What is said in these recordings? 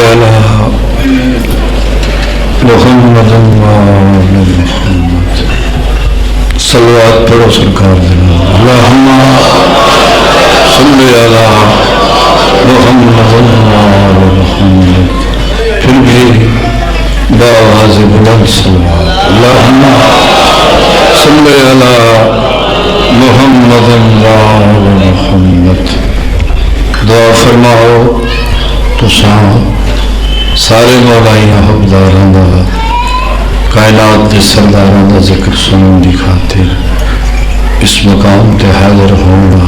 على محمد محمد صلوات پڑھو سرکار دینا اللہم صلی علی محمد محمد پھر بھی باواز بلند صلوات اللہم صلی علی محمد محمد دعا فرماؤ تو سارے مولائی حبداراں دا کائنات دے سرداراں دا ذکر سنن دی خاطر اس مقام تے حاضر ہونا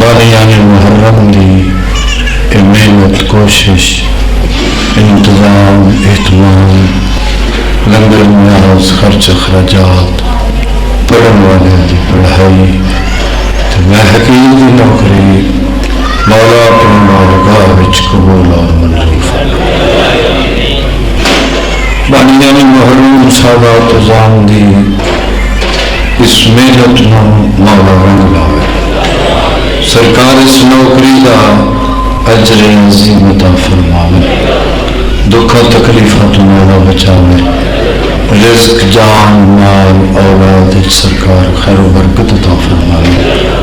باریان محرم دی محنت کوشش انتظام اہتمام لنگر نیاز خرچ اخراجات پڑھن والے دی پڑھائی محقین دی نوکری مولا اپنے بارگاہ وچ قبول اور منظور فرمائے بانیان محروم سادات زام دی اس محنت نو مولا رنگ لاوے سرکار اس نوکری دا اجر عظیم عطا فرمائے دکھا تکلیفہ تو مولا بچاوے رزق جان مال اولاد سرکار خیر و برکت عطا فرمائے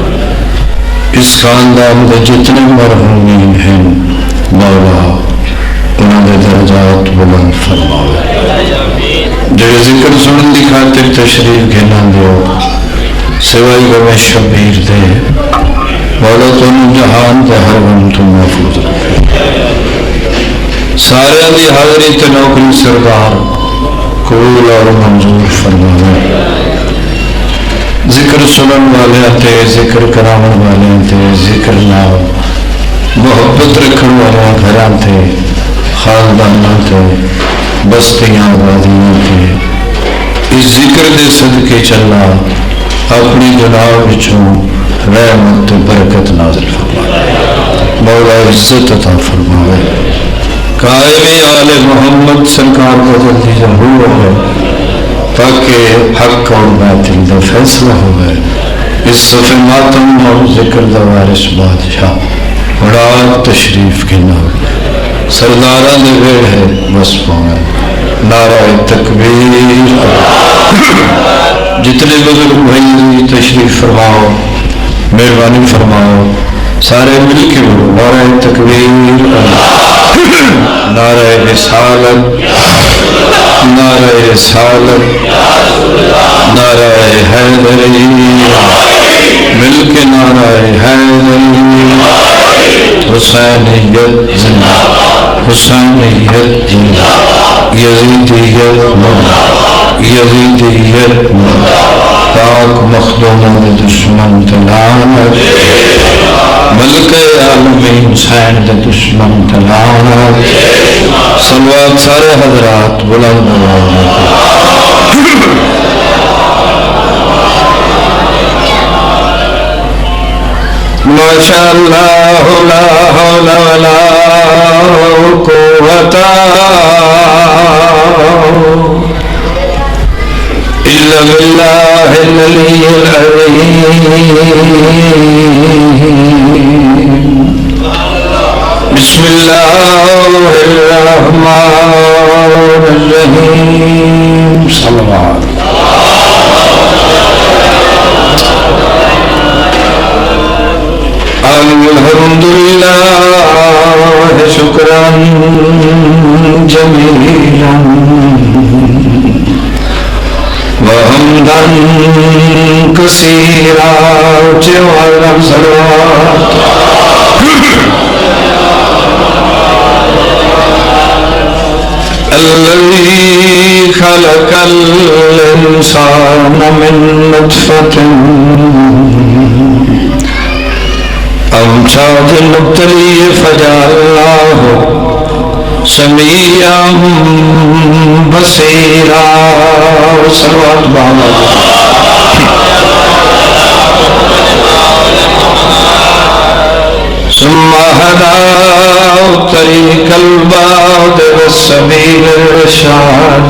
اس خاندان دے جتنے مرحومین ہیں مولا انہوں نے درجات بلند فرمائے جو ذکر سنن دی خاطر تشریف گھنا دیو سوائی گوے شبیر دے مولا تم جہان دے ہر غم تم محفوظ رکھے سارے دی حاضری تے نوکری سردار قبول اور منظور فرمائے ذکر سنن والے تے ذکر کرامن والے تے ذکر نام محبت رکھن والے گھران تے خاندانوں تے بستیاں آبادیوں تے اس ذکر دے صدقے چلا اپنی جناب وچوں رحمت برکت نازل فرمائے مولا عزت عطا فرمائے قائم آل محمد سرکار کو جلدی ضرور ہے تاکہ حق اور باطل دا فیصلہ ہوئے اس صفحہ ماتم اور ذکر دا وارث بادشاہ مراد تشریف کے نام سردارہ دے ویڑ ہے بس پاؤں نعرہ تکبیر جتنے بزرگ بھائی تشریف فرماؤ مہربانی فرماؤ سارے مل کے نعرہ تکبیر نعرہ رسالت نعرہ رسالت نعرہ حیدری مل کے نعرہ حیدری حسینیت زندہ حسینیت زندہ یزیدیت مردہ یزیدیت مردہ پاک مخدومہ دشمن تلانت ملک عالمین حسین دشمن تلانت صلوات سارے حضرات بلند ماشاءاللہ لا حول ولا قوة إلا بالله العلي العظيم بسم الله الرحمن الرحيم صلى الله عليه وسلم الحمد لله شكرا جميلا وحمدا كثيرا وعلى صلوات الذي خلق الإنسان من نطفة أمشاج مبتلي فجعلناه سميعا بصيرا صلوات بابا ثم هداه طريق البعد والسبيل الرشاد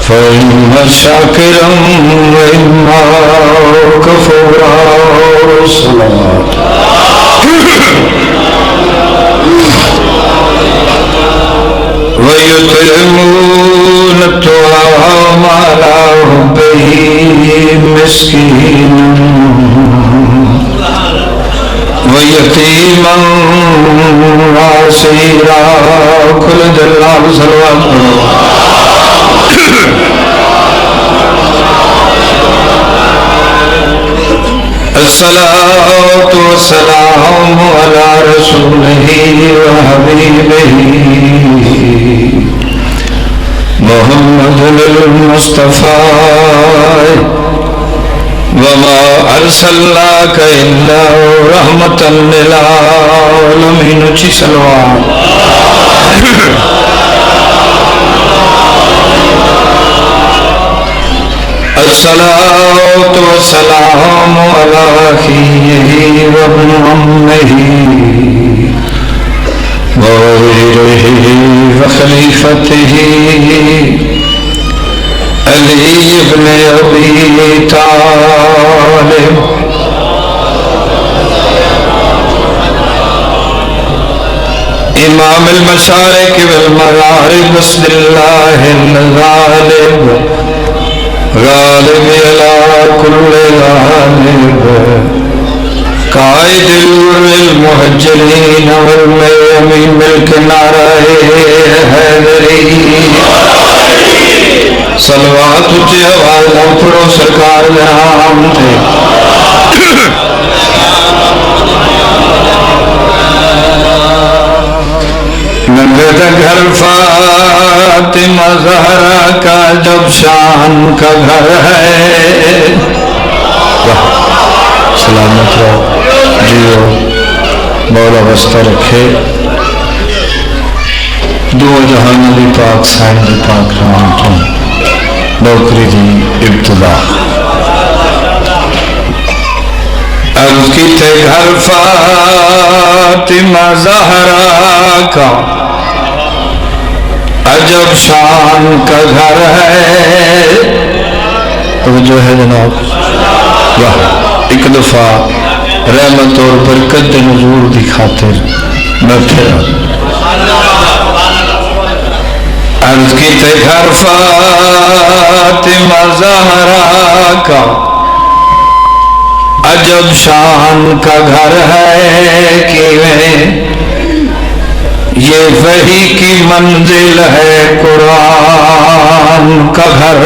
فإما شاكرا وإما كفورا صلوات ويطعمون الطعام على حبه مسكينا ويتيما واسيرا. كل دلال صلوات الصلاة والسلام على رسوله وحبيبه محمد المصطفى وما أرسلناك إلا رحمة للعالمين. اچھی صلوات. الصلاة والسلام على أخيه وابن عمه ووزيره وخليفته علي بن أبي طالب إمام المشارق والمغارب بسم الله الغالب غالب على كل غالب قائد المهجرين والميامين ملك نعرہ حیدری. صلوات اچھی آواز نہ پڑھو سرکار جہاں تھے. نگد گھر فاطمہ زہرا کا جب شان کا گھر ہے. سلامت رہو جیو مولا وسطہ رکھے. دو جہان دی پاک سائن دی پاک رام تم نوکری دی ابتدا عرض کی تے گھر فاطمہ زہرا کا عجب شان کا گھر ہے. تو جو ہے جناب واہ ایک دفعہ رحمت اور برکت نزول دی خاطر میں پھر عرض کی تے گھر فاطمہ زہرا کا عجب شان کا گھر ہے کیویں یہ وحی کی منزل ہے قرآن کا گھر.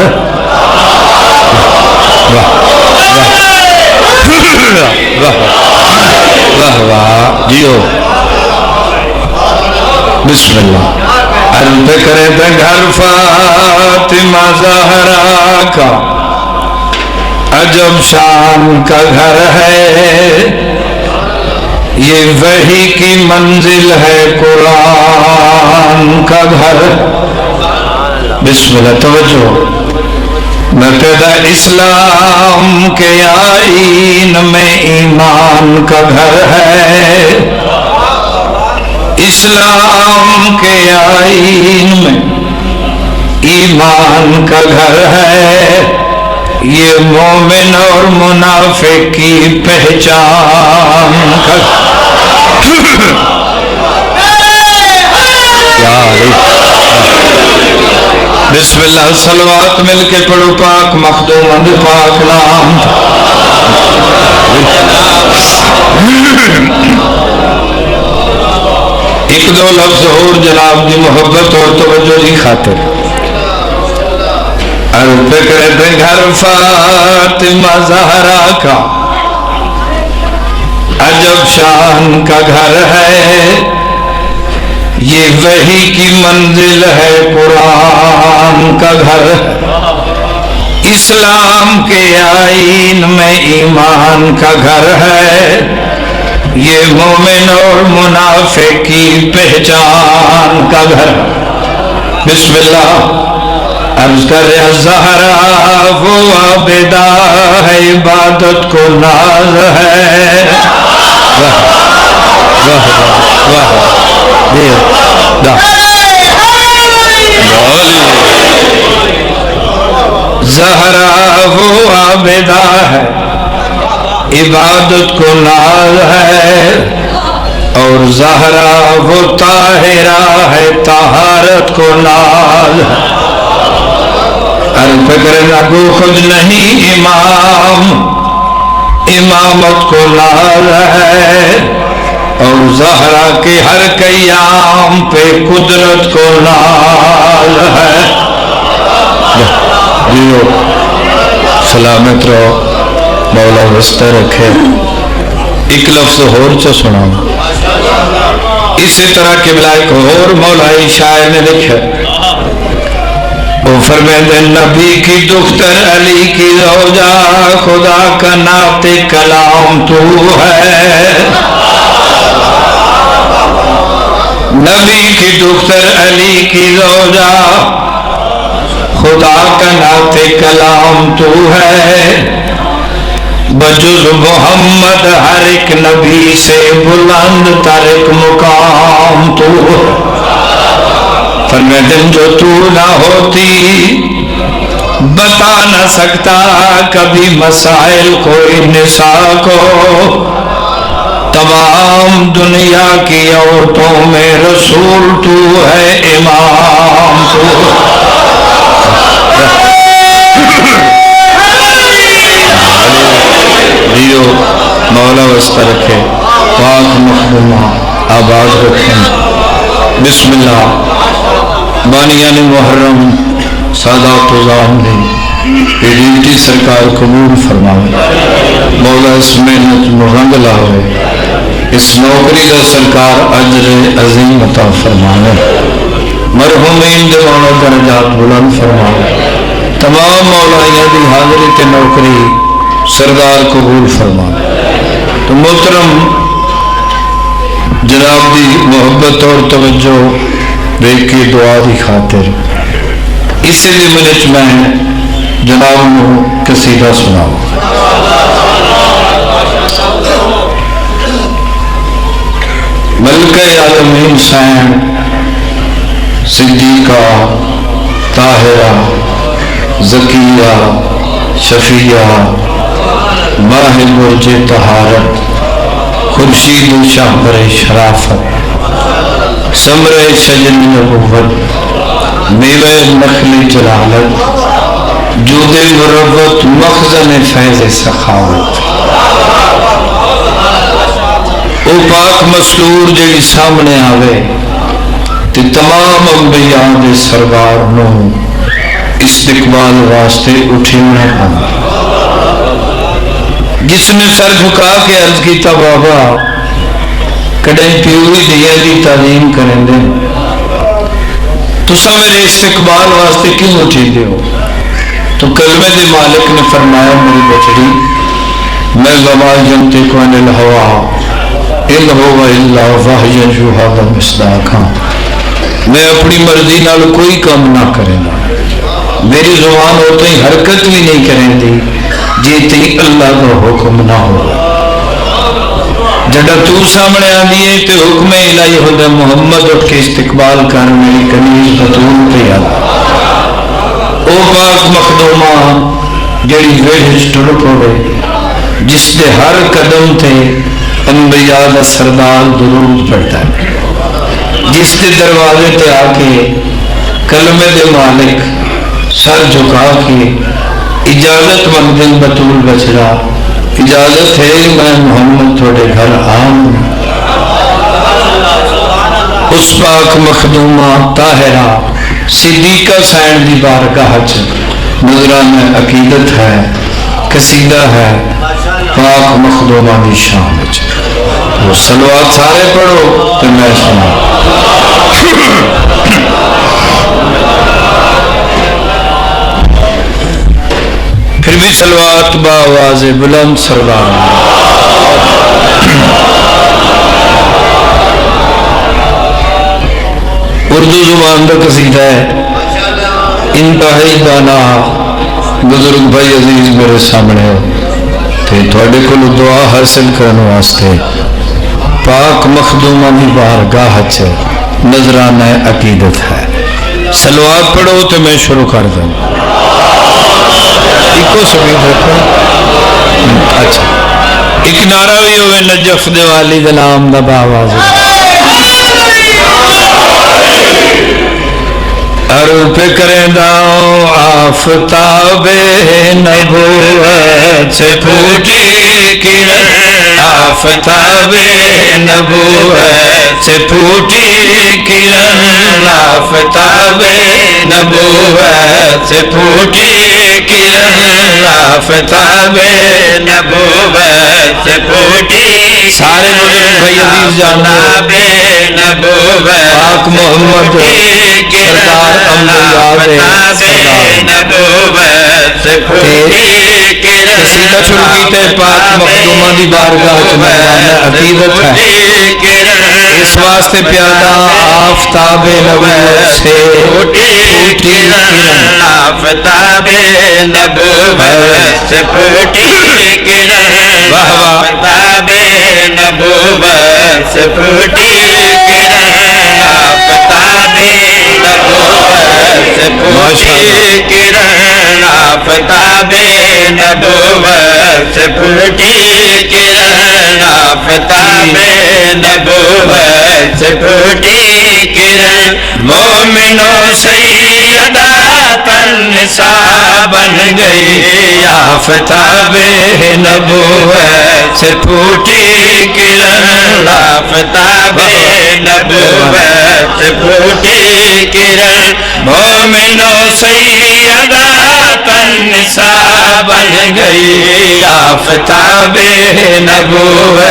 واہ واہ جیو بسم اللہ. عرض کرے تے گھر فاطمہ زہرا کا عجب شان کا گھر ہے یہ وحی کی منزل ہے قرآن کا گھر. بسم اللہ توجہ. میں پیدا اسلام کے آئین میں ایمان کا گھر ہے. اسلام کے آئین میں ایمان کا گھر ہے یہ مومن اور منافق کی پہچان کا. بسم اللہ صلوات مل کے پڑھو پاک مخدوم اند پاک نام. ایک دو لفظ اور جناب دی محبت اور توجہ دی خاطر عرض کرتے گھر فاطمہ زہرا کا عجب شان کا گھر ہے یہ وحی کی منزل ہے قرآن کا گھر. اسلام کے آئین میں ایمان کا گھر ہے یہ مومن اور منافق کی پہچان کا گھر. بسم اللہ. عرض کرے زہرا وہ عابدہ ہے عبادت کو ناز ہے. زہرا وہ عابدہ ہے عبادت کو ناز ہے اور زہرا وہ طاہرہ ہے طہارت کو ناز فکر نگو خود نہیں امام امامت کو ناز ہے اور زہرا کے ہر قیام پہ قدرت کو ناز ہے جیو سلامت رہو مولا وسطہ رکھے ایک لفظ اور چا سنا اسی طرح قبلہ ایک اور مولائی شاعر نے لکھا وہ فرمائے نبی کی دختر علی کی زوجہ خدا کا نعت کلام تو ہے نبی کی دختر علی کی زوجہ خدا کا نعت کلام تو ہے بجز محمد ہر ایک نبی سے بلند تر ایک مقام تو فرمائے جو تو نہ ہوتی بتا نہ سکتا کبھی مسائل کوئی نساء کو تمام دنیا کی عورتوں میں رسول تو ہے امام تو دیو مولا وسطہ رکھے پاک مخدومہ آباد رکھیں بسم اللہ بانیان محرم سادات و زامن ڈیوٹی سرکار قبول فرمائے مولا اس محنت میں رنگ لاوے اس نوکری کا سرکار اجر عظیم عطا فرمائے مرحومین دیوانہ درجات بلند فرمائے تمام مولائیاں دی حاضری تے نوکری سردار قبول فرمائے تو محترم جناب دی محبت اور توجہ دیکھ کی دعا دی خاطر اسی دی منچ میں جناب کو قصیدہ سناؤ ملکہ عالمین حسین صدیقہ طاہرہ زکیہ شفیہ ماہر برج طہارت خورشید شہبر شرافت ثمر شجن نبوت میوہ نخل جلالت جود مروت مخزن فیض سخاوت او پاک مستور جڑی سامنے آوے تے تمام انبیاء دے سرکار نو استقبال واسطے اٹھی میں آنا جس نے سر جھکا کے عرض کیتا بابا کڑیں پیوی دیا دی تعلیم کریں دیں تو سا میرے استقبال واسطے کیوں اٹھی دے ہو تو کلمہ دے مالک نے فرمایا میری بچڑی میں وما ینطق عن الہوا ان هو الا وحی یوحی مصداقا میں اپنی مرضی نال کوئی کام نہ کریں گا میری زبان ہوتے ہی حرکت بھی نہیں کریں دی جیتے اللہ کا حکم نہ ہو جڑا تو سامنے آدھی ہے تو حکم الہی ہوتا محمد اٹھ کے استقبال کر میری کنیز بطول پہ آدھا او پاک مخدومہ جڑی ویڑھ ٹرک ہوئے جس دے ہر قدم تے انبیاء دا سردار درود پڑھتا ہے جس دے دروازے تے آ کے کلمے دے مالک سر جھکا کے اجازت مندن بطول بچڑا اجازت ہے میں محمد تھوڑے گھر آؤں اس پاک مخدومہ طاہرہ صدیقہ سین دی بارگاہ نظران عقیدت ہے قصیدہ ہے پاک مخدومہ دی شان وہ صلوات سارے پڑھو تو میں سنا پھر بھی صلوات باواز بلند سردار اردو زبان کا قصیدہ ہے انتہائی دانا بزرگ بھائی عزیز میرے سامنے ہو تے تھوڑے کو دعا حاصل کرنے واسطے پاک مخدومہ دی بارگاہ چ نظرانہ عقیدت ہے صلوات پڑھو تو میں شروع کر دوں ایکو سمیں دیکھو اچھا ایک نعرہ بھی ہوئے نجف دے والی دلام دا باواز عرض پہ کریں داؤں آفتاب نبوت سے پھوٹی کرن آفتاب نبوت سے پھوٹی کرن آفتاب نبوت سے پھوٹی کرن آفتاب نبوت سے پھوٹی سارے بزرگ بھائی عزیز جانب نبوت پاک محمد سرکار قصیدہ شروع کیتے پاک مخدومہ دی بارگاہ چمہرانہ عقیدت ہے اس واسطے پیادا آفتاب نبوت سے پھوٹی کرن آفتاب نبوت سے پھوٹی کرن آفتاب نبوت سے پھوٹی کرن آفتاب پھوٹی کرن آفتاب نبوت سے پھوٹی کرن آفتاب نبوت سے پھوٹی کرن مومنوں سیدہ النساء بن گئی آفتاب نبوت سے پھوٹی کرن آفتاب نبوت سے پھوٹی کرن مومنوں سیدہ النساء بن گئی آفتاب نبوت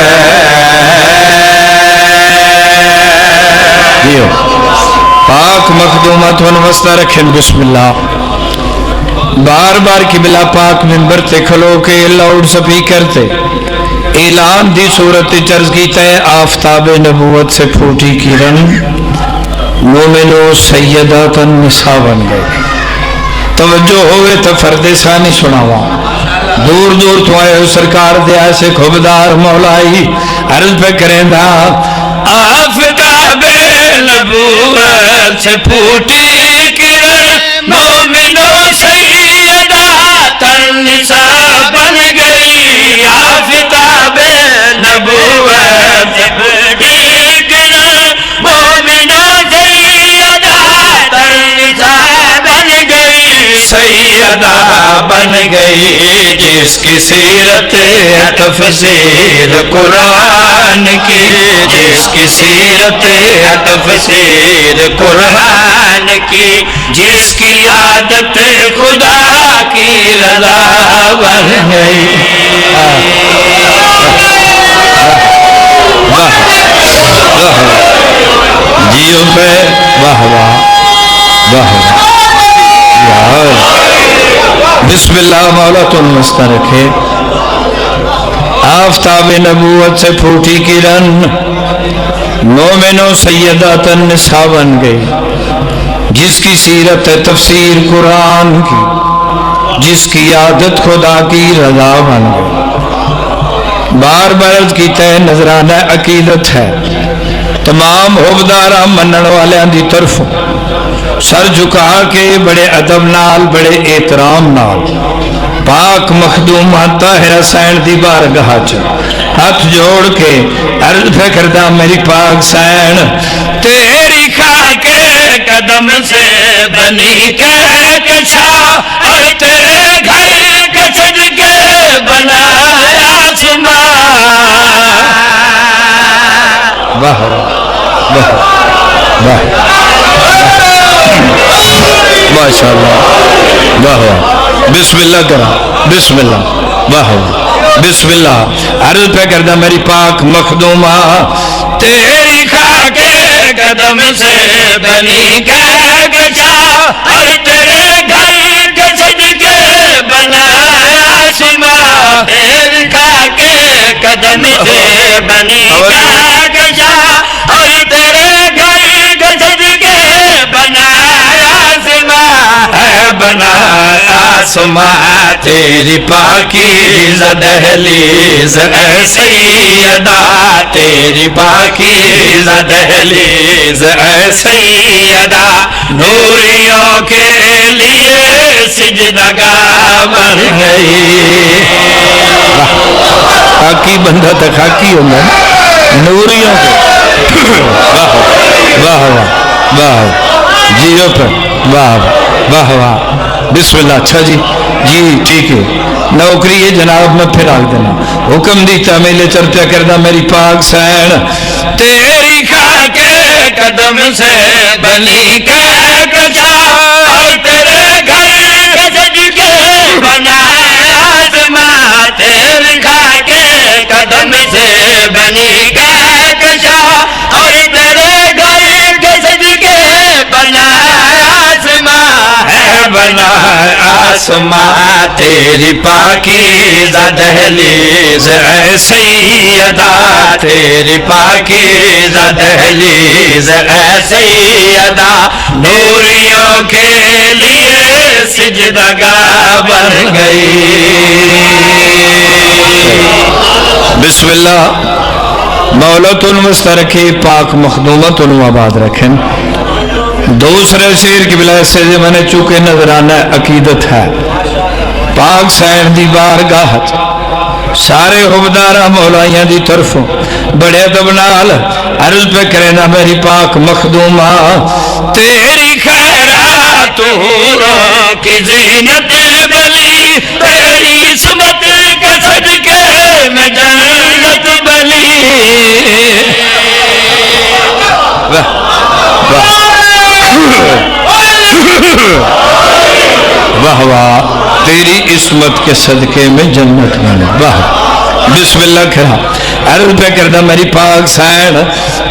پاک مخدومت وسطہ رکھیں بسم اللہ بار بار قبلہ پاک منبر تے کھلو کے لاؤڈ سپیکر تے اعلان دی صورت چرز کیتا ہے آفتاب نبوت سے پھوٹی کرن مومنو سیدات النساء بن گئے توجہ ہوئے تو فرد ثانی سناوا دور دور تو آئے ہو سرکار دیا سے کھبدار مولائی عرض پہ کریں دا آفتاب نبوت سے پھوٹی کرن مومنو سیدات النساء بن گئی آفتاب نبوت سے پھوٹی کرن مومنو سیدات النساء بن گئی سیدہ بن گئی جس کی سیرت ہے تفسیر قرآن کی جس کی سیرت ہے تفسیر قرآن کی جس کی عادت خدا کی رضا بن گئی جیو پہ واہ واہ واہ بسم اللہ مولا تم مستہ رکھے آفتاب نبوت سے پھوٹی کرن مومنوں سیدات النساء بن گئی جس کی سیرت ہے تفسیر قرآن کی جس کی عادت خدا کی رضا بن گئی بار بار کی تے نظرانہ عقیدت ہے تمام حبدارہ منن والے دی طرف سر جھکا کے بڑے ادب نال بڑے احترام نال پاک مخدوم طاہر حسین دی بارگاہ چ ہاتھ جوڑ کے عرض پہ کردہ میری پاک حسین تیری خاک قدم سے بنی کہکشاں اور تیرے گھر کے صدقے بنایا آسماں واہ واہ واہ ماشاءاللہ واہ واہ بسم اللہ کرا بسم اللہ واہ واہ بسم اللہ عرض پہ کردہ میری پاک مخدومہ تیری خاک قدم سے بنی کہکشاں اور تیرے گھر کے صدقے بنایا آسماں تیری خاک قدم سے بنی کہکشاں اور تیرے گھر کے صدقے بنایا بنایا آسماں تیری پاکیز دہلیز اے سیدہ تیری پاکیز دہلیز اے سیدہ نوریوں کے لیے سجدگاہ بن گئی خاکی بندہ تو خاکی ہوگا نوریوں کو واہ واہ واہ واہ جیو پر واہ واہ واہ بسم اللہ اچھا جی جی ٹھیک ہے نوکری ہے جناب میں پھر آگ دینا حکم دیتا میلے چرچا کردہ میری پاک سین تیری خاک قدم سے بنی کا کجا اور تیرے گھر سج کے بنایا آسماں تیری خاک قدم سے بنی کا کجا اور تیرے گھر کے سج کے بنایا آسماں ہے بنایا آسماں تیری پاکیزہ دہلیز اے سیدہ تیری پاکیزہ دہلیز اے سیدہ نوریوں کے لیے سجدگاہ بن گئی بسم اللہ مولت المسترکی پاک مخدومت آباد رکھیں دوسرے شیر کی بلائے سے میں نے چونکہ نظرانہ عقیدت ہے پاک سین دی بارگاہ سارے حبدارہ مولائیاں دی طرفوں بڑے ادب نال عرض پہ کرنا میری پاک مخدومہ تیری خیرات حوروں کی زینت بلی تیری عصمت کے صدقے میں جنت بلی واہ واہ تیری عصمت کے صدقے میں جنت بنے واہ بسم اللہ کھڑا عرض پہ کردہ میری پاک سین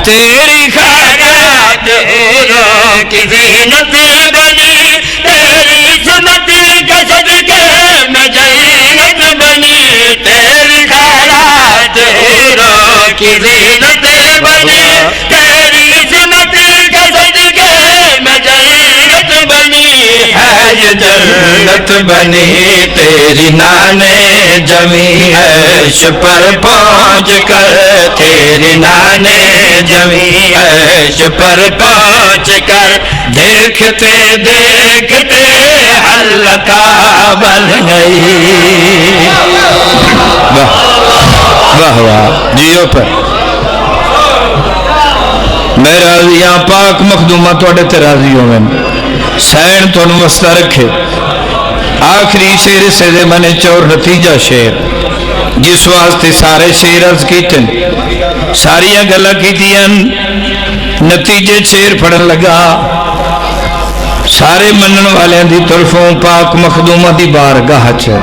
تیری خیرات حوروں کی زینت بنی تیری عصمت کے صدقے میں جنت بنی تیری خیرات حوروں کی زینت بنی تیری عصمت کے صدقے میں جنت بنی ہے یہ جنت بنی تیری نانے جمی عیش پر پہنچ کر تیری نانے جمی عیش پر پہنچ کر دیکھتے دیکھتے حلقہ بن گئی واہ واہ جیو پر میں راضیاں پاک مخدومہ توڑے تے راضی ہوئے سین تو نوستہ رکھے آخری شیر سے دے میں نے چور نتیجہ شیر جس واسطے سارے شیر عرض کیتن ساریاں گلہ کیتیاں نتیجے شیر پڑھن لگا سارے منن والے دی طرفوں پاک مخدومہ دی بارگاہ چھے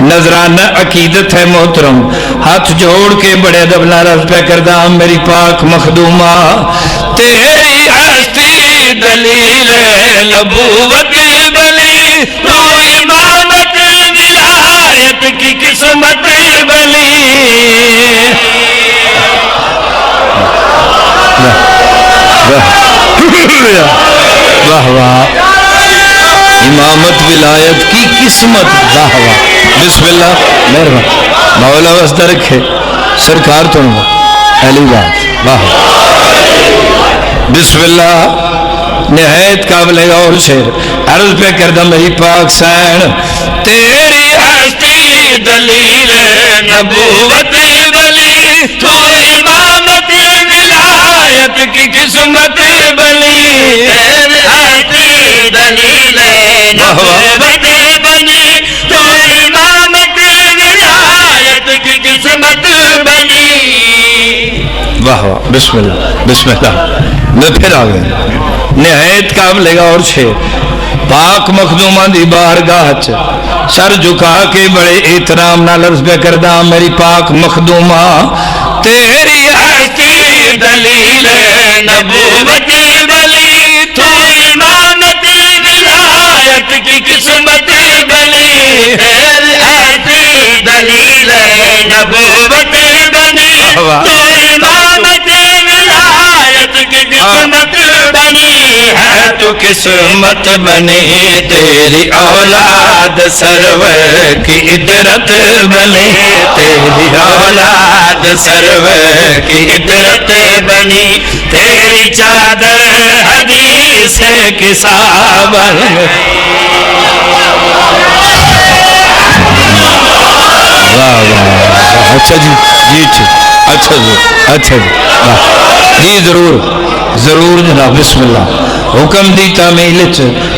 نظرانہ عقیدت ہے محترم ہاتھ جوڑ کے بڑے ادب ناراض پہ کردہ میری پاک مخدومہ تیری ہستی دلیل نبوت بلی تو امامت ولایت کی قسمت بلی واہ واہ امامت ولایت کی قسمت واہ واہ بسم اللہ مہربان مولا واسطہ رکھے سرکار تو اہلی بات واہ بسم اللہ نہایت قابل غور شیر عرض پہ کردہ میری پاک سین تیری ہستی دلیل نبوت بلی تو امامت ولایت کی قسمت بلی تیری ہستی دلیل نبوت بلی تو امامت ولایت کی قسمت بلی واہ واہ بسم اللہ میں پھر آگئے نہایت قابل غور شیر پاک مخدومہ دی بارگاہ سر جھکا کے بڑے احترام نہ لفظ پہ کردہ میری پاک مخدومہ تیری ہستی دلیل نبوت بلی تو امامت ولایت کی قسمت بلی تیری ہستی دلیل نبوت بلی تو امامت ولایت کی قسمت بنی ہے تو قسمت بنی تیری اولاد سرور کی عطرت بنی تیری اولاد سرور کی عطرت بنی تیری چادر حدیث کسا بن واہ واہ اچھا جی جی ٹھیک اچھا جی اچھا جی جی ضرور ضرور جناب بسم اللہ حکم دی تعمیل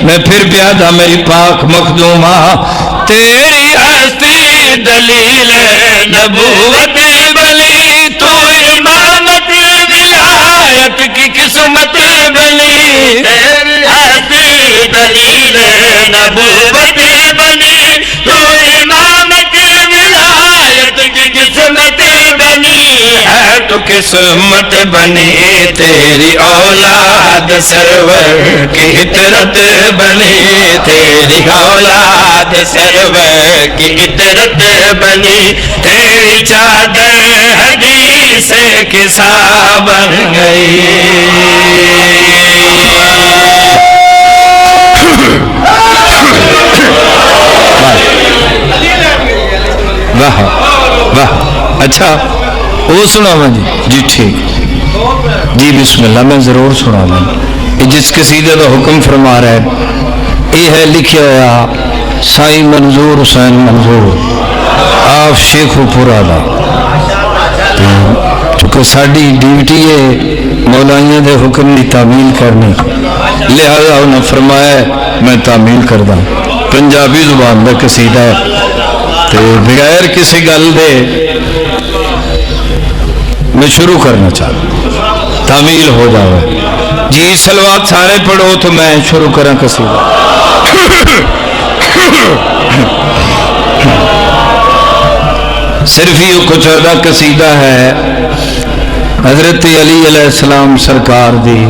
میں پھر پیادا میری پاک مخدومہ تیری ہستی دلیل نبوت بلی تو امامت ولایت کی قسمت بلی تیری ہستی دلیل نبوت بلی تو امامت ولایت کی قسمت بنی ہے تو قسمت بنی تیری اولاد سرور کی عطرت بنی تیری اولاد سرور کی عطرت بنی تیری چادر حدیث کسا بن گئی واہ واہ اچھا وہ سنا میں جی ٹھیک جی بسم اللہ میں ضرور سنا لوں جس قصیدے کا حکم فرما رہا ہے یہ ہے لکھا ہوا سائیں منظور حسین منظور آپ شیخ پورا دا چونکہ ساری ڈیوٹی ہے مولائیاں دے حکم کی تعمیل کرنی لہذا انہوں نے فرمایا میں تعمیل کردہ پنجابی زبان کا قصیدہ ہے تو بغیر کسی گل دے میں شروع کرنا چاہتا تعمیل ہو جاوے جی سلوات سارے پڑھو تو میں شروع کروں قصیدہ صرف یہ کچھ ادا قصیدہ ہے حضرت علی علیہ السلام سرکار دی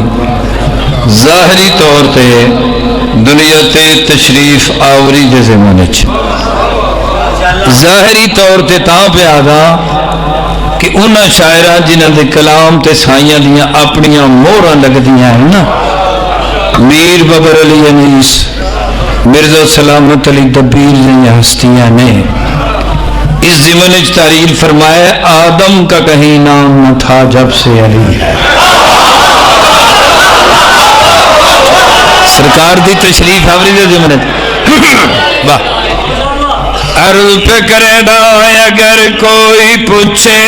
ظاہری طور تے دنیا تے تشریف آوری دے زمانے ظاہری طور تے تاں پہ آگا کہ انہاں شاعران جنہاں دے کلام تے سائیاں دیاں اپنیاں مورا لگ دیاں ہیں نا میر ببر علی انیس مرزا سلامت علی دبیر دیاں ہستیاں نے اس ضمن اچ تعریف فرمایا آدم کا کہیں نام نہ تھا جب سے علی ہے سرکار دی تشریف آوری دے ضمن واہ عرض پہ کرے نا اگر کوئی پوچھے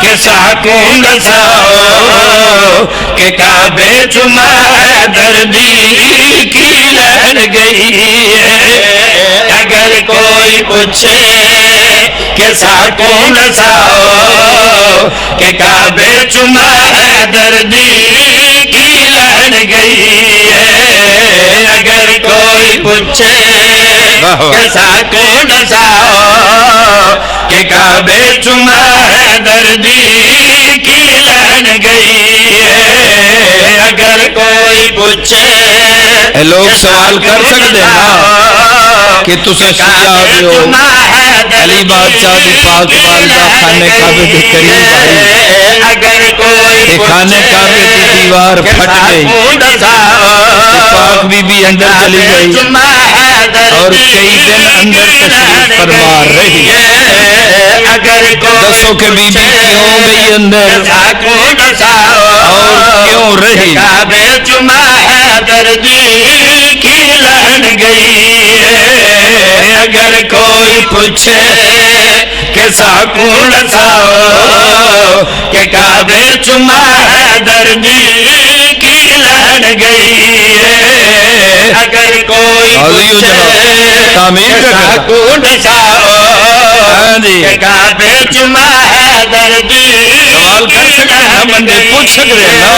کہ ساکوں نساؤ کہ کعبے چما دردی کی لہر گئی ہے اگر کوئی پوچھے کہ ساکوں نساؤ کہ کعبے چما دردی کی لہر گئی ہے اگر کوئی پوچھے کہ ساکوں نساؤ کہ کعبے چما دردی کی لہر گئی ہے اگر کوئی پوچھے لوگ سوال کر سکتے ہیں کہ تسا شیعہ دیو علی بادشاہ دی پاک والدہ خانے کعبے کے قریب آئی اگر کوئی خانے کعبے کی دیوار پھٹ گئی پاک بی بی اندر چلی گئی اور کئی دن اندر تشریف فرما رہی دسو کہ بی بی کیوں گئی اندر اور کیوں رہی کعبے چما دردی کی لہر گئی ہے اگر کوئی پوچھے کہ ساکوں نساؤ کہ کعبے چما دردی کی لہر گئی ہے اگر کوئی پوچھے کہ ساکوں نساؤ کہ کعبے چما دردی سوال کر سکتے ہیں بندے پوچھ سکتے ہیں نا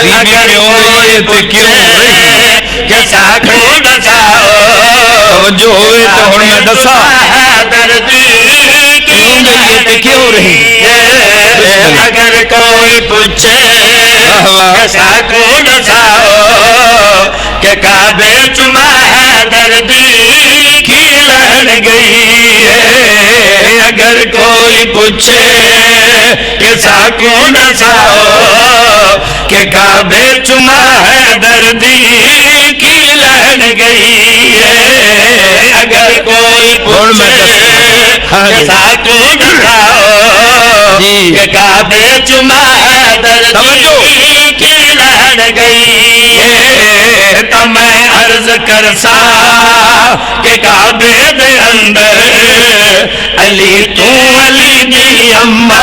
بی بی کیوں گئی تو کیوں رہی کہ ساکوں نساؤ توجہ ہوئے تو ہن میں دسا دردی کیوں گئی تو کیوں رہی اگر کوئی پوچھے کہ ساکوں نساؤ کہ کعبے چما دردی کی لہر گئی ہے اگر کوئی پوچھے کہ ساکوں نساؤ کہ کعبے چما دردی کی لہر گئی ہے اگر کوئی پوچھے کہ ساکوں نساؤ کہ کعبے چما دردی کی لہر گئی ہے تو میں عرض کرسا کہ کعبے دے اندر علی تو علی دی اما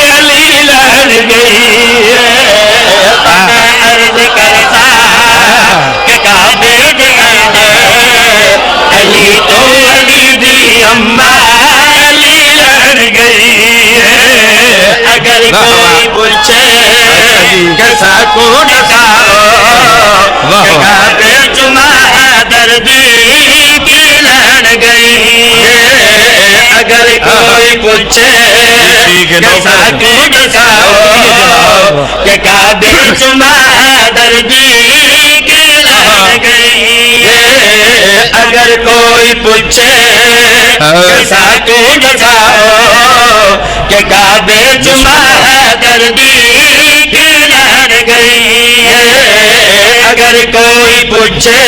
علی لڑ گئی عرض کرسا کہ کعبے دے اندر علی تو علی دی اما علی لڑ گئی اگر کوئی پوچھے کیسا کو ڈساؤ کہ کعبے جمعہ دردی کی لڑ گئی اگر کوئی پوچھے کیسا کو ڈساؤ کہ کعبے جمعہ دردی کی لڑ گئی اگر کوئی پوچھے کیسا کو ڈساؤ کہ کعبے جمعہ دردی کی لڑ گئی اگر کوئی پوچھے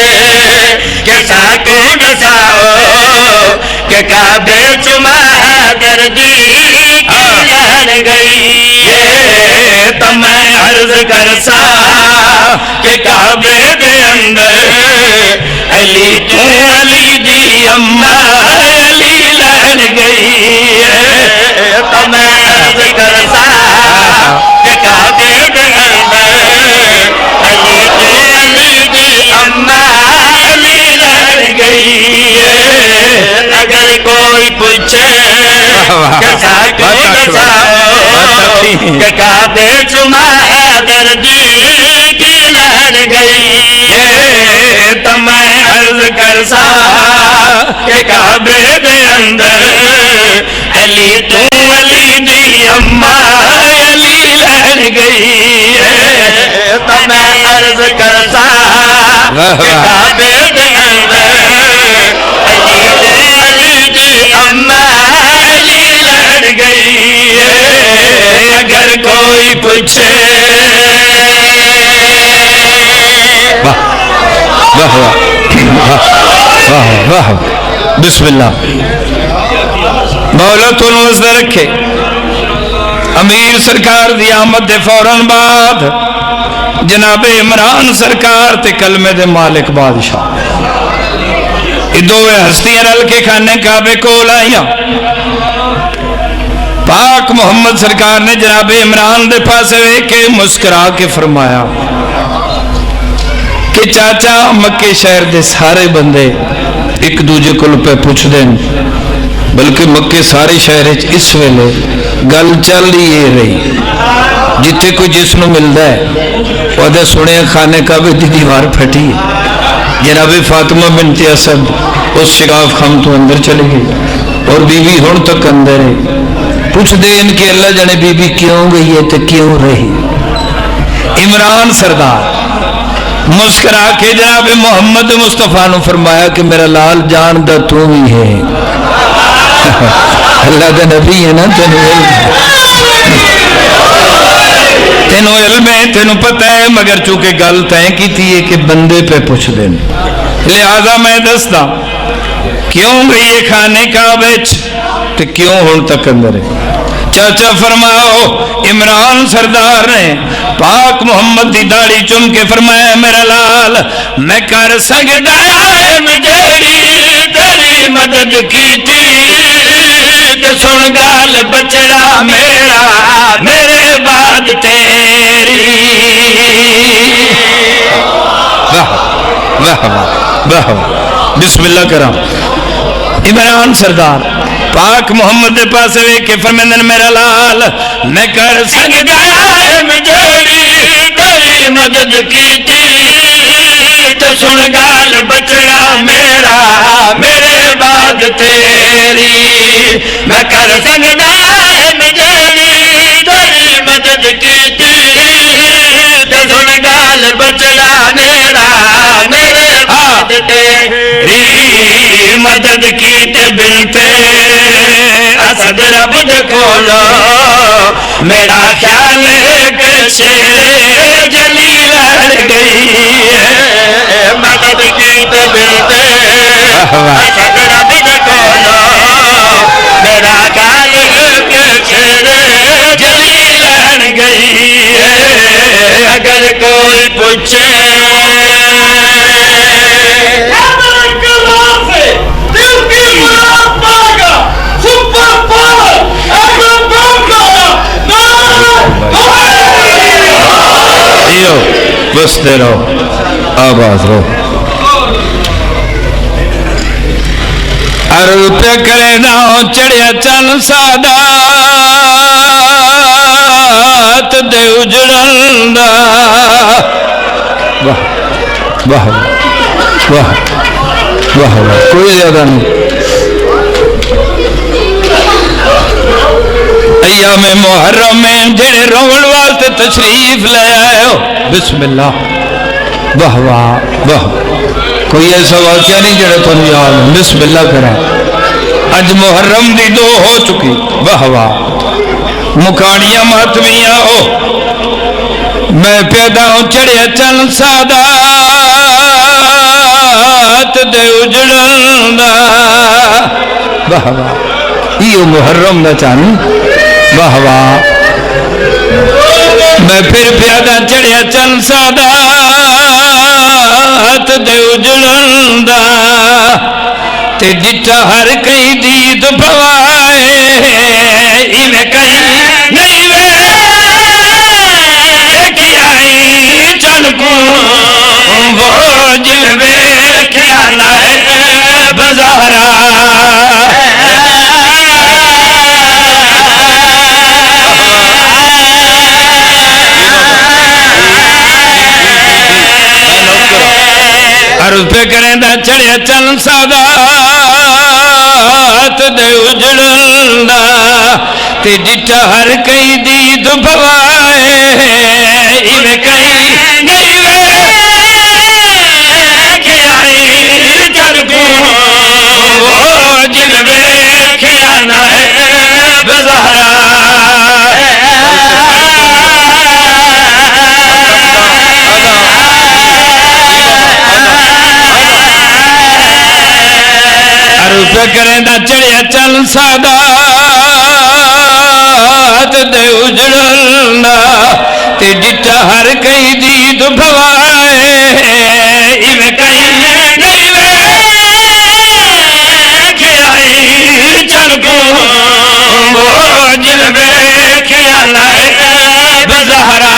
کیسا کو ڈساؤ کہ کعبے جمعہ دردی کی لڑ گئی تو میں عرض کرسا کہ کعبے دے اندر علی تو علی دی اما علی لڑ گئی تو میں عرض کرسا کہ کعبے دے اندر علی تو علی دی اما علی لڑ گئی اگر کوئی پوچھے کیسا کو ڈساؤ کہ کعبے جمعہ دردی کی لڑ گئی تو میں عرض کرسا کہ کعبے دے اندر علی تو علی دی اما علی لڑ گئی تو میں عرض کرسا کہ کعبے دے اندر علی تو علی دی اما علی لڑ گئی اگر کوئی پوچھے بسم اللہ مولا تو نوزدہ رکھے امیر سرکار دی آمد دے فوراً بعد جناب عمران سرکار تے کلمے دے مالک بادشاہ یہ دوے ہستیاں رل کے کھانے کعبے کو لائیاں پاک محمد سرکار نے جناب عمران دے پاسے کے مسکرا کے فرمایا کہ چاچا مکے شہر دے سارے بندے ایک دوجے کو پہ پوچھ دیں بلکہ مکے سارے شہر اس ویلے گل چل یہ رہی جتے کوئی جس نو ملدا ہے وہ سنے خانے کعبے دی دیوار پھٹی جناب فاطمہ بنت اسد اس شگاف خم تو اندر چلے گئی اور بی بی ہون تک اندر ہے پوچھ دے ان کے اللہ جانے بی بی کیوں گئی ہے تو کیوں رہی عمران سردار مسکرا کے جناب محمد مصطفیٰ نے فرمایا کہ میرا لال جان دا تو ہی ہے اللہ دا نبی ہے نا تینوں علم ہے تینوں پتہ ہے مگر چونکہ گل تائیں کی تھی ہے کہ بندے پہ پوچھ دیں لہذا میں دستا کیوں گئی یہ کھانے کا بیچ تو کیوں ہون تک اندر ہے چاچا فرماؤ عمران سردار نے پاک محمد دی داڑھی چم کے فرمایا میرا لال میں کر سکتا ہے مجھے تیری مدد کی تھی تو سن گال بچڑا میرا میرے بعد تیری بسم اللہ کرام عمران سردار پاک محمد دے پاس وے کے فرمیندن میرا لال میں کر سکتا ہے مجھے تیری مدد کی تھی تو سن گال بچڑا میرا میرے بعد تیری میں کر سکتا ہے مجھے تیری مدد کی تھی تو سن گال بچڑا میرا میرے بعد تیری مدد کی تے بنتے اسد رب کھولو میرا خیال ہے کہ شیر جلی لڑ گئی مدد کی تے بنتے اسد رب کھولو میرا خیال ہے کہ شیر جلی لڑ گئی اگر کوئی پوچھے رہو بستے رہو آباد رہو عرض پہ کرے نہ چڑھیا چن سادات دے اجڑن دا واہ واہ واہ واہ کوئی زیادہ نہیں ایام محرم میں جڑے روڑ واسطے تشریف لے آئے ہو بسم اللہ واہ واہ واہ کوئی ایسا واقعہ نہیں جڑے تم یاد بسم اللہ کریں اج محرم دی دو ہو چکی واہ واہ مکانیاں ماتمیاں ہو میں پیدا ہوں چڑھیا چن سادات دے اجڑن دا واہ واہ یہ محرم دا چاند واہ واہ میں پھر پیدا چڑھیا چن سادات دے اجڑن دا تے جتا ہر کئی دید بوائے ایویں کئی نہیں ویکھیا چن کو وہ جن ویکھیا نہ بازارا عرض پہ کریں دا چڑھیا چن سادات دے اجڑن دا تے ڈٹا ہر کئی دید بوائے ایویں کئی نہیں ویکھیا چن کو وہ جن ویکھیا نہ بازارا پہ کریں دا چڑھیا چن سادات دے اجڑن دا تے ڈٹا ہر کئی دید بوائے ایویں کئی نہیں ویکھیا چن کو وہ جن ویکھیا نہ بازارا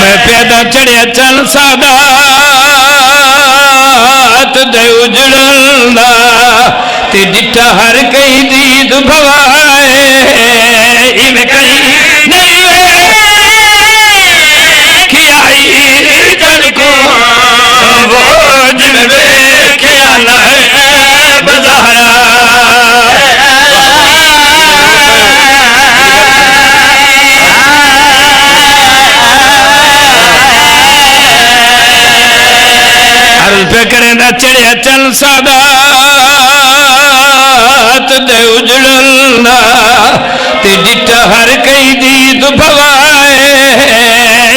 میں پیدا چڑھیا چن سادات دے اجڑن دا تے ڈٹا ہر کئی دید بوائے ایویں کئی نہیں ویکھیا چن کو وہ جن ویکھیا نہ بازارا پہ کریں دا چڑھیا چن سادات دے اجڑن دا تے ڈٹا ہر کئی دید بوائے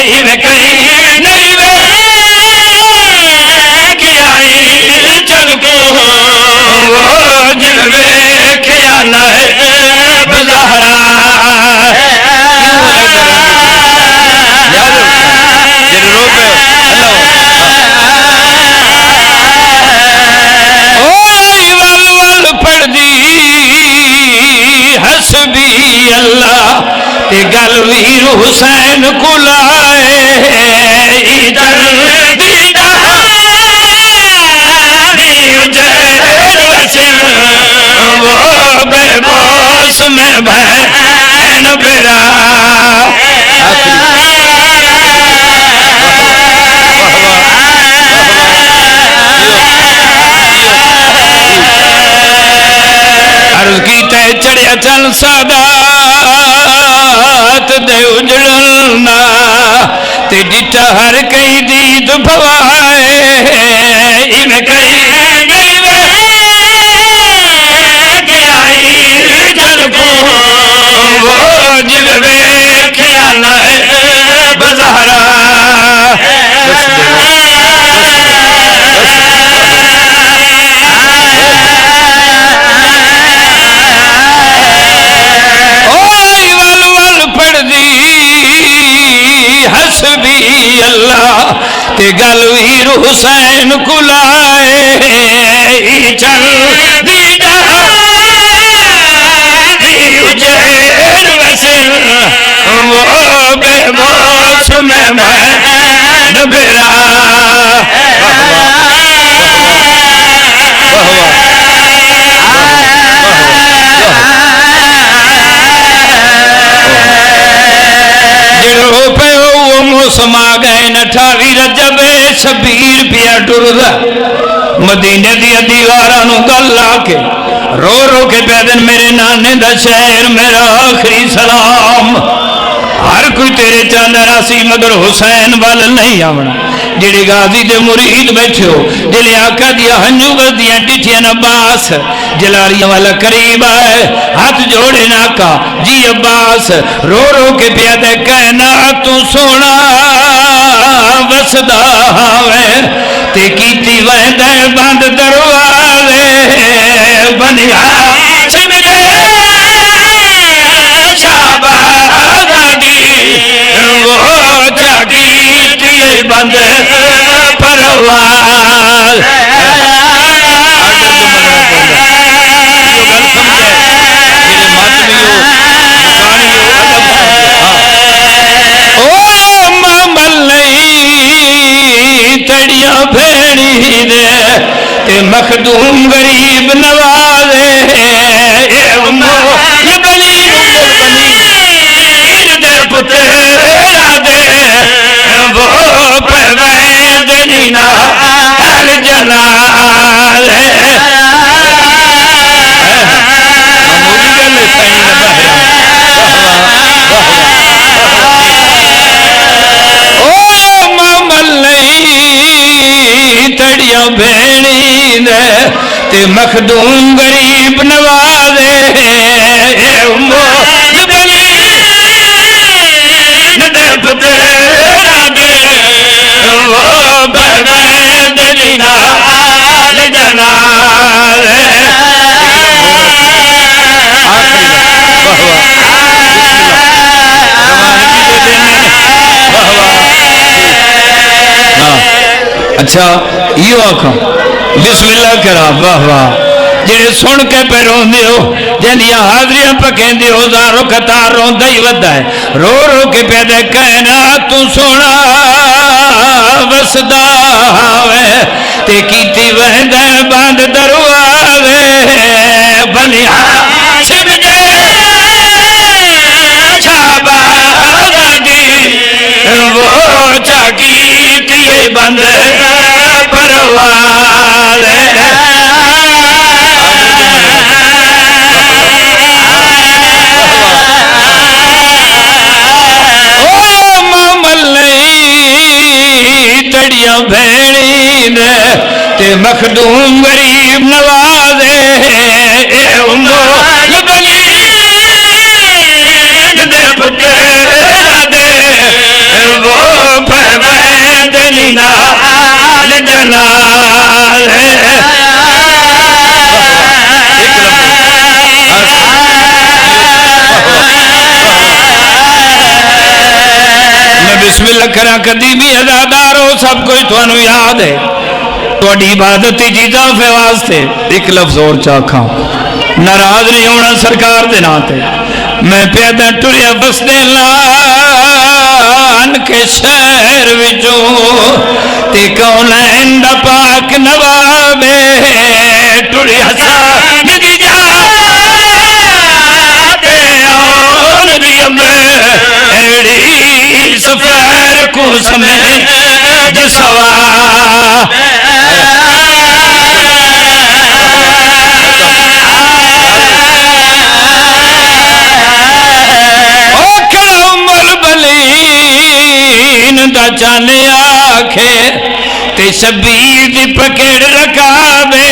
ایویں کئی نہیں ویکھیا چن کو وہ جن ویکھیا نہ بازارا حسبی اللہ تے گل ویر حسین کو لائے ادھر دیداری اجیر وچن وہ بے باس میں بہن برا عرض کیتا ہے چڑھیا چن سادات دے اجڑن دا تے ڈٹا ہر کئی دید بوائے ایویں کئی نہیں ویکھیا چن کو وہ جن ویکھیا نہ بازارا حسبی اللہ تے گل ویر حسین کو لائے بیرا جڑو پہ وہ موسم آ گئے 28 رجب شبیر پیا ٹردا مدینے دیا دیوارانوں گل آ کے رو رو کے پیدن میرے نانے دا شہر میرا آخری سلام ہر کوئی تیرے چاندہ راسی مگر حسین وال نہیں آونا جڑی غازی دے مرید بیٹھے ہو جلے آقا دیا ہنجو بس دیا ٹھٹھیاں عباس جلاریاں والا قریب آئے ہاتھ جوڑے ناکا جی عباس رو رو کے پیادے کہنا تو سونا وسدا ہوئے تے کیتی وحدہ بند دروازے بنیا سمجھے شابادی وہ جاگی تیے بند پرواز تڑیاں بھیڑی دے تے مخدوم غریب نوازے بنی دے پترا دے وہ پروید نینا ہر جنازے تڑیاں بھیڑی دے تے مخدوم غریب نوازے بنی دے پترا دے وہ پروید نینا ہر جنازے اچھا یہ آکھاں بسم اللہ کرا واہ واہ جڑے سن کے پہ رون دیو جنیاں حاضریاں پکیں دیو زارو قطار رون دائی ودہ ہے رو رو کے پیدے کہنا تو سونا وسدا ہوئے تے کیتی وحدہ باندھ دروازے بنیا سمجھے شابادی وہ جاگی تیے بند پرواز تڑیاں بھیڑی دے تے مخدوم غریب نوازے بنی دے پترا دے وہ پروید نینا ہر جنازے میں بسم اللہ کرا کدی بھی ادادار ہو سب کچھ تھانو یاد ہے توڑی عبادت چیزاں فے واسطے ایک لفظ اور چاکھاں ناراض نہیں ہونا سرکار دے ناتے میں پیدا ٹریا بس دے لان کے شہر وچوں تے کونین دا پاک نوابے ٹریا سان دی جاتے آن دی امر ایڑی سفر کو سمیں جسوا دا چانے آکھے تے شبیر دی پکڑ رکھا دے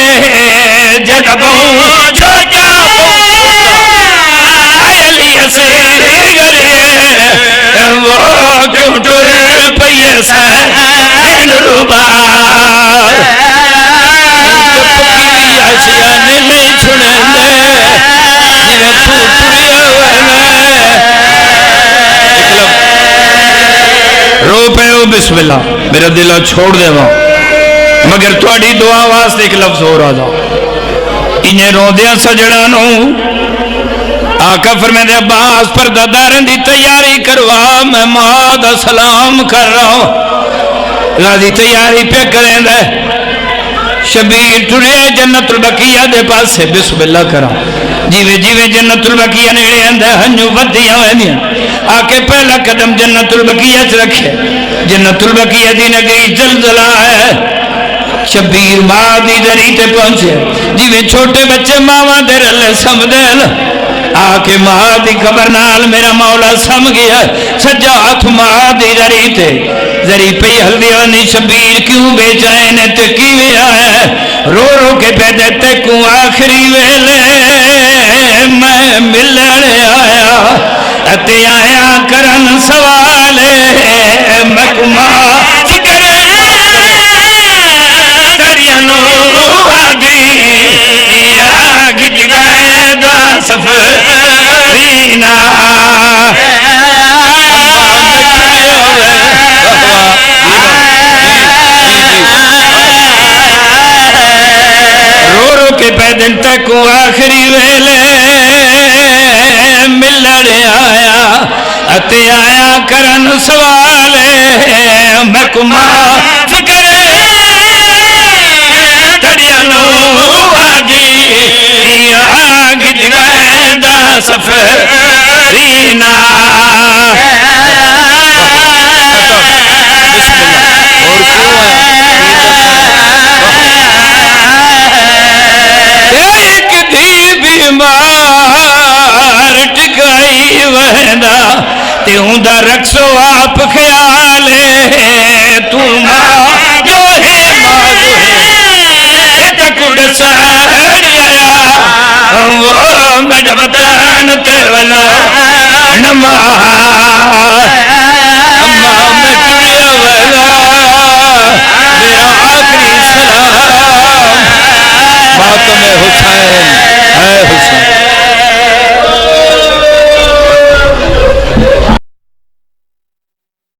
جگبوں چھوٹا علی اسیر گرے وہ کیوں ٹر پئیے سین روبار پکی آشیانے نہیں چھنے دے جنہیں تو ٹریا ہوئے رو پہ ہو بسم اللہ میرا دلہ چھوڑ دے وہاں مگر توڑی دعا واسطے ایک لفظ ہو رہا تھا انہیں رو دیا سجڑانوں آقا فرمائے دے عباس پر دادارن دی تیاری کروا میں ماں دا سلام کر رہا ہوں غازی تیاری پہ کریں دے شبیر ٹرے جنت البقیہ دے پاس سے بسم اللہ کرا جیوے جیوے جنت البقیہ نیڑے اندے ہنجو بدیاں ویدیاں آکے پہلا قدم جنت البقیہ چ رکھے جنت البقیہ دی نگری زلزلہ ہے شبیر ماں دی دری تے پہنچے جیوے چھوٹے بچے ماں دے رلے سمدین آکے ماں دی خبر نال میرا مولا سم گیا سجا ہاتھ ماں دی دری تے ذری پہ ہلدیانی شبیر کیوں بے چین تے کیوے آئے رو رو کے پہ دیتے کو آخری ویلے میں ملنے آیا اتے آیا کرن سوالے میں کما فکر دریانو آگی آگی جگائے دا سفرینا رو رو کے پیدل تک آخری ویلے ملنے آیا اتے آیا کرن سوالے میں کما فکر تڑیانو آگی آگی جگائے دا سفرینا ایک دی بیمار ٹکائی وہدا تے ہوندہ رکھسو آپ خیالے تو ماں جو ہے ماں جو ہے تکڑ ساڑی آیا وہ مجبتان تے ولا نماز